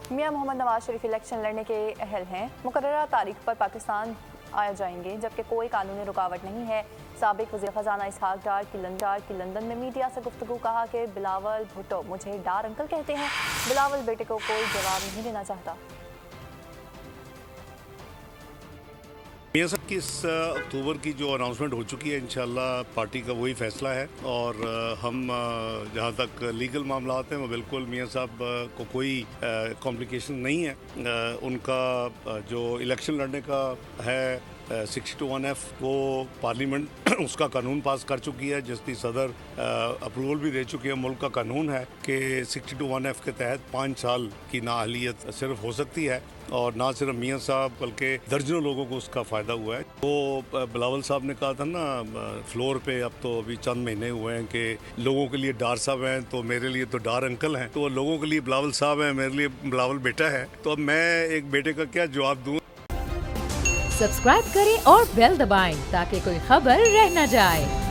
मियां Mohammad Nawaz Sharif election लड़ने के अहल हैं। मुकर्ररा तारीख पर पाकिस्तान आ जाएंगे जबकि कोई कानूनी रुकावट नहीं है। साबिक वज़ीर ख़ज़ाना इसहाक डार की लंदन में मीडिया से गुफ्तगू। कहा कि बिलावल भुट्टो मुझे डार अंकल कहते हैं। बिलावल बेटे को कोई जवाब नहीं देना चाहता। मियां साहब की इस अक्टूबर की जो अनाउंसमेंट हो चुकी है, इंशाल्लाह पार्टी का वही फैसला है और हम जहाँ तक लीगल मामला हैं वो बिल्कुल मियां साहब को कोई कॉम्प्लिकेशन नहीं है। उनका जो इलेक्शन लड़ने का है 62(1)(f) वो पार्लियामेंट उसका कानून पास कर चुकी है, जिसकी सदर अप्रूवल भी दे चुकी है। मुल्क का कानून है कि 62(1)(f) के तहत 5 साल की नाअहलियत सिर्फ हो सकती है और ना सिर्फ मियां साहब बल्कि दर्जनों लोगों को उसका फ़ायदा हुआ है। तो बिलावल साहब ने कहा था ना फ्लोर पे, अब तो अभी चंद महीने हुए हैं कि लोगों के लिए डार साहब हैं तो मेरे लिए तो डार अंकल हैं, तो लोगों के लिए बिलावल साहब हैं, मेरे लिए बिलावल बेटा है। तो अब मैं एक बेटे का क्या जवाब दूँ। सब्सक्राइब करें और बेल दबाएं ताकि कोई खबर रह न जाए।